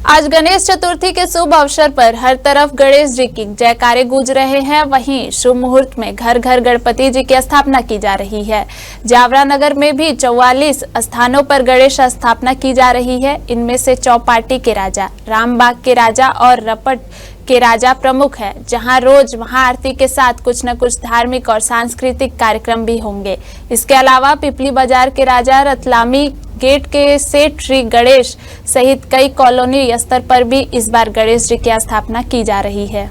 आज गणेश चतुर्थी के शुभ अवसर पर हर तरफ गणेश जी की जयकारे गूंज रहे हैं। वहीं शुभ मुहूर्त में घर घर गणपति जी की स्थापना की जा रही है। जावरा नगर में भी 44 स्थानों पर गणेश स्थापना की जा रही है। इनमें से चौपाटी के राजा, रामबाग के राजा और रपट के राजा प्रमुख है, जहां रोज महाआरती के साथ कुछ न कुछ धार्मिक और सांस्कृतिक कार्यक्रम भी होंगे। इसके अलावा पिपली बाजार के राजा, रतलामी गेट के सेठ श्री गणेश सहित कई कॉलोनी स्तर पर भी इस बार गणेश जी की स्थापना की जा रही है।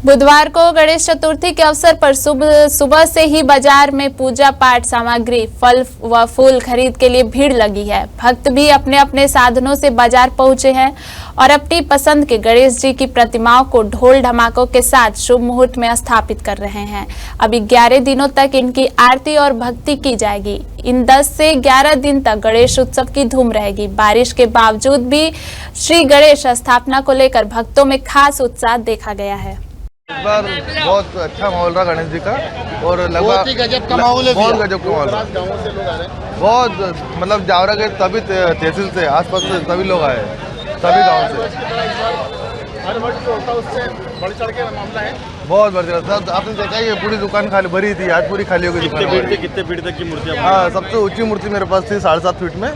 बुधवार को गणेश चतुर्थी के अवसर पर सुबह से ही बाजार में पूजा पाठ सामग्री, फल व फूल खरीद के लिए भीड़ लगी है। भक्त भी अपने अपने साधनों से बाजार पहुंचे हैं और अपनी पसंद के गणेश जी की प्रतिमाओं को ढोल ढमाकों के साथ शुभ मुहूर्त में स्थापित कर रहे हैं। अभी 11 दिनों तक इनकी आरती और भक्ति की जाएगी। इन 10 से 11 दिन तक गणेश उत्सव की धूम रहेगी। बारिश के बावजूद भी श्री गणेश स्थापना को लेकर भक्तों में खास उत्साह देखा गया है। इस बार बहुत अच्छा माहौल रहा गणेश जी का और लगभग बहुत गजब का माहौल है। बहुत मतलब जावरा के सभी तहसील से आसपास से सभी लोग आए, सभी गांव से। हर वर्ष जो होता है उससे बढ़ चढ़ के मामला है। बहुत बढ़ चढ़ सब आपने देखा ही है, पूरी दुकान खाली भरी थी, आज पूरी खाली हो गई दुकान। कितने भीड़ तक की मूर्तियाँ? हाँ, सबसे ऊंची मूर्ति मेरे पास थी 7.5 फीट में,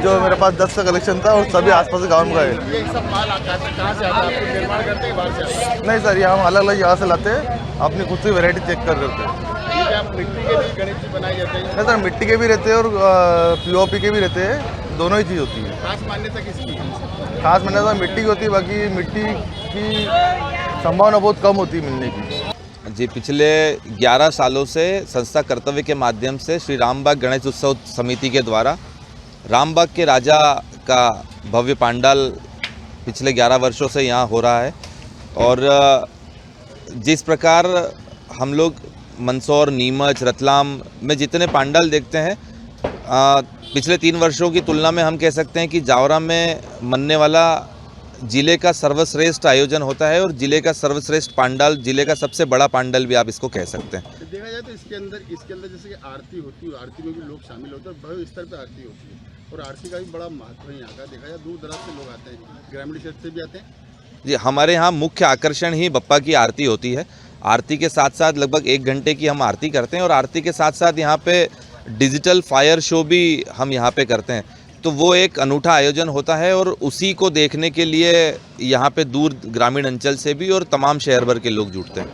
जो मेरे पास 10 का कलेक्शन था और सभी आसपास के गाँव में गए। ये सब माल कहाँ से आता है? निर्माण करते हैं बाहर से आता है? नहीं सर, ये हम अलग अलग यहाँ से लाते हैं, अपनी खुद से वैरायटी चेक कर करते हैं। मिट्टी के भी गणेश जी बनाए जाते हैं? नहीं सर, मिट्टी के भी रहते हैं और POP के भी रहते हैं, दोनों ही चीज़ होती है। खास मान्यता किसकी है? खास मान्यता मिट्टी की होती है, बाकी मिट्टी की संभावना बहुत कम होती है मिलने की। जी, पिछले 11 सालों से संस्था कर्तव्य के माध्यम से श्री रामबाग गणेश उत्सव समिति के द्वारा रामबाग के राजा का भव्य पांडाल पिछले 11 वर्षों से यहाँ हो रहा है। और जिस प्रकार हम लोग मंदसौर, नीमच, रतलाम में जितने पांडाल देखते हैं, पिछले 3 वर्षों की तुलना में हम कह सकते हैं कि जावरा में मनने वाला जिले का सर्वश्रेष्ठ आयोजन होता है और जिले का सर्वश्रेष्ठ पांडाल, जिले का सबसे बड़ा पांडाल भी आप इसको कह सकते हैं। देखा जाए तो इसके अंदर जैसे कि आरती होती है, आरती में भी लोग शामिल होते हैं, बड़े स्तर पर आरती होती है और आरती का भी बड़ा महत्व है यहाँ का। देखा जाए दूर दराज से लोग आते हैं, ग्रामीण क्षेत्र से भी आते हैं। जी, हमारे यहाँ मुख्य आकर्षण ही बप्पा की आरती होती है। आरती के साथ साथ लगभग 1 घंटे की हम आरती करते हैं और आरती के साथ साथ यहाँ पे डिजिटल फायर शो भी हम यहाँ पे करते हैं। तो वो एक अनूठा आयोजन होता है और उसी को देखने के लिए यहाँ पे दूर ग्रामीण अंचल से भी और तमाम शहर भर के लोग जुटते हैं।